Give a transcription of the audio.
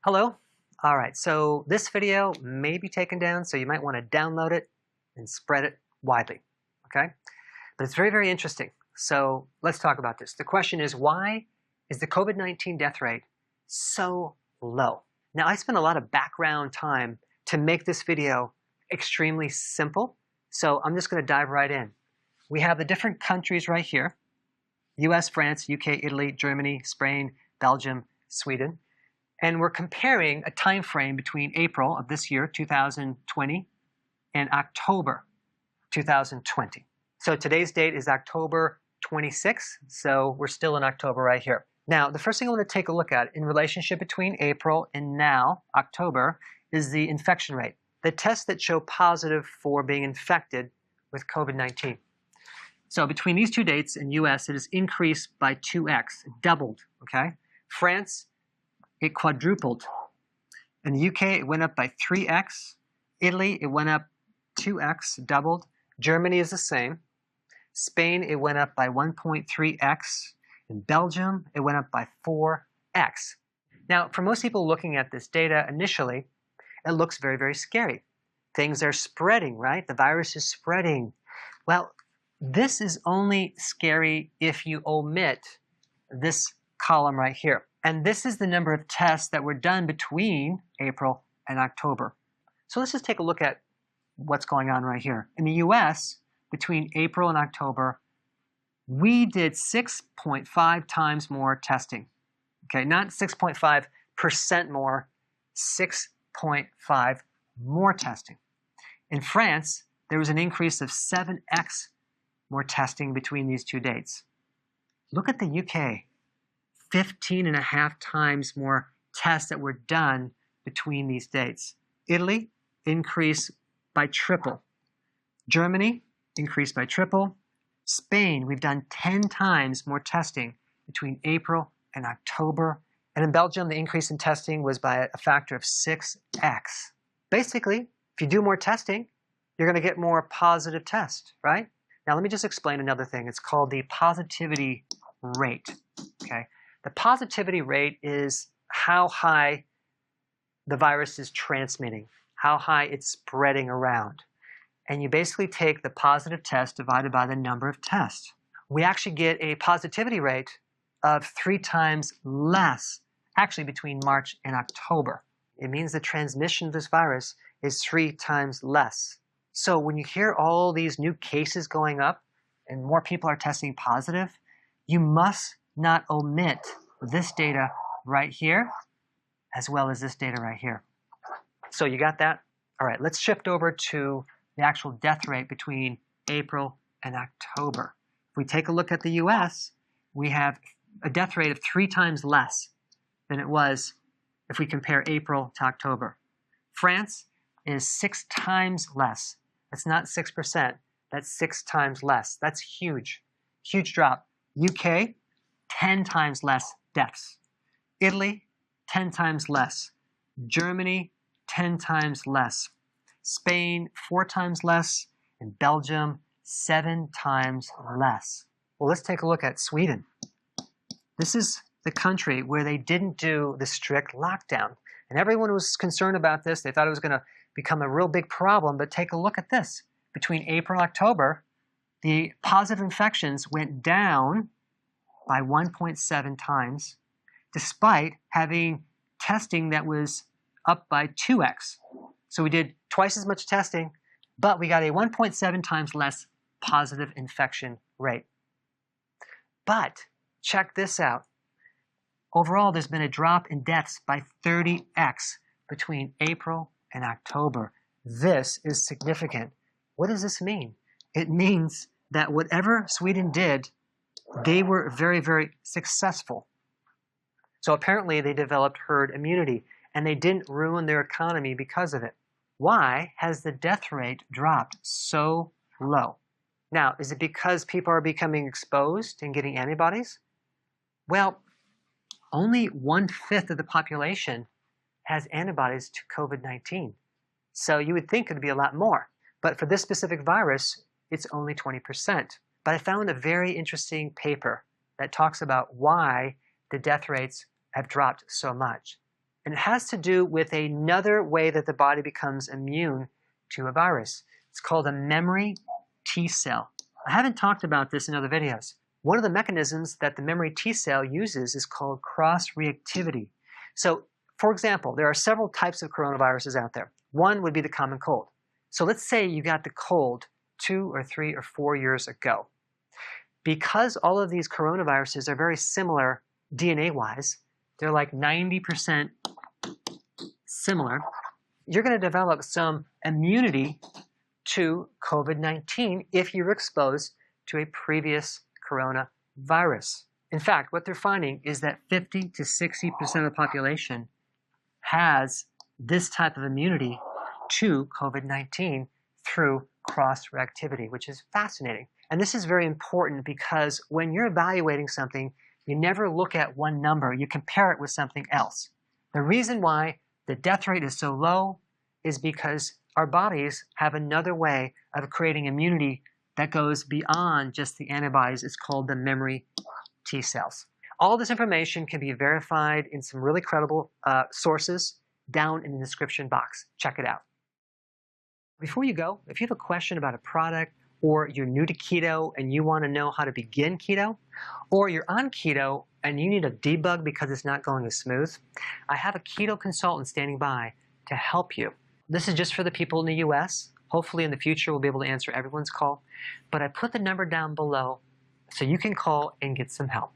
Hello. All right, so this video may be taken down, so you might want to download it and spread it widely, okay? But it's very, very interesting. So let's talk about this. The question is, why is the COVID-19 death rate so low? Now, I spent a lot of background time to make this video extremely simple, so I'm just going to dive right in. We have the different countries right here: US, France, UK, Italy, Germany, Spain, Belgium, Sweden. And we're comparing a time frame between April of this year, 2020, and October 2020. So today's date is October 26, so we're still in October right here. Now, the first thing I want to take a look at in relationship between April and now, October, is the infection rate. The tests that show positive for being infected with COVID-19. So between these two dates in US, it has increased by 2x, doubled, okay? France, it quadrupled. In the UK, it went up by 3x. Italy, it went up 2x, doubled. Germany is the same. Spain, it went up by 1.3x. In Belgium, it went up by 4x. Now, for most people looking at this data initially, it looks very, very scary. Things are spreading, right? The virus is spreading. Well, this is only scary if you omit this column right here. And this is the number of tests that were done between April and October. So let's just take a look at what's going on right here. In the US, between April and October, we did 6.5 times more testing. Okay, not 6.5% more, 6.5 more testing. In France, there was an increase of 7x more testing between these two dates. Look at the UK. 15.5 times more tests that were done between these dates. Italy increased by triple. Germany increased by triple. Spain, we've done 10 times more testing between April and October. And in Belgium, the increase in testing was by a factor of 6x. Basically, if you do more testing, you're going to get more positive tests, right? Now, let me just explain another thing. It's called the positivity rate, okay? The positivity rate is how high the virus is transmitting, how high it's spreading around. And you basically take the positive test divided by the number of tests. We actually get a positivity rate of 3 times less, actually between March and October. It means the transmission of this virus is 3 times less. So when you hear all these new cases going up and more people are testing positive, you must not omit this data right here, as well as this data right here. So you got that? All right, let's shift over to the actual death rate between April and October. If we take a look at the US, we have a death rate of 3 times less than it was if we compare April to October. France is 6 times less. That's not 6%, that's 6 times less. That's huge, huge drop. UK, 10 times less deaths. Italy, 10 times less. Germany, 10 times less. Spain, 4 times less. And Belgium, 7 times less. Well, let's take a look at Sweden. This is the country where they didn't do the strict lockdown. And everyone was concerned about this. They thought it was going to become a real big problem, but take a look at this. Between April and October, the positive infections went down by 1.7 times, despite having testing that was up by 2x. So we did twice as much testing, but we got a 1.7 times less positive infection rate. But check this out. Overall, there's been a drop in deaths by 30x between April and October. This is significant. What does this mean? It means that whatever Sweden did, they were very, very successful. So apparently they developed herd immunity, and they didn't ruin their economy because of it. Why has the death rate dropped so low? Now, is it because people are becoming exposed and getting antibodies? Well, only 1/5 of the population has antibodies to COVID-19. So you would think it would be a lot more. But for this specific virus, it's only 20%. But I found a very interesting paper that talks about why the death rates have dropped so much. And it has to do with another way that the body becomes immune to a virus. It's called a memory T cell. I haven't talked about this in other videos. One of the mechanisms that the memory T cell uses is called cross-reactivity. So, for example, there are several types of coronaviruses out there. One would be the common cold. So let's say you got the cold 2 or 3 or 4 years ago. Because all of these coronaviruses are very similar DNA-wise, they're like 90% similar, you're going to develop some immunity to COVID-19 if you're exposed to a previous coronavirus. In fact, what they're finding is that 50 to 60% of the population has this type of immunity to COVID-19 through cross-reactivity, which is fascinating. And this is very important because when you're evaluating something, you never look at one number, you compare it with something else. The reason why the death rate is so low is because our bodies have another way of creating immunity that goes beyond just the antibodies. It's called the memory T cells. All this information can be verified in some really credible sources down in the description box. Check it out. Before you go, if you have a question about a product, or you're new to keto and you want to know how to begin keto, or you're on keto and you need a debug because it's not going as smooth, I have a keto consultant standing by to help you. This is just for the people in the US. Hopefully in the future we'll be able to answer everyone's call, but I put the number down below so you can call and get some help.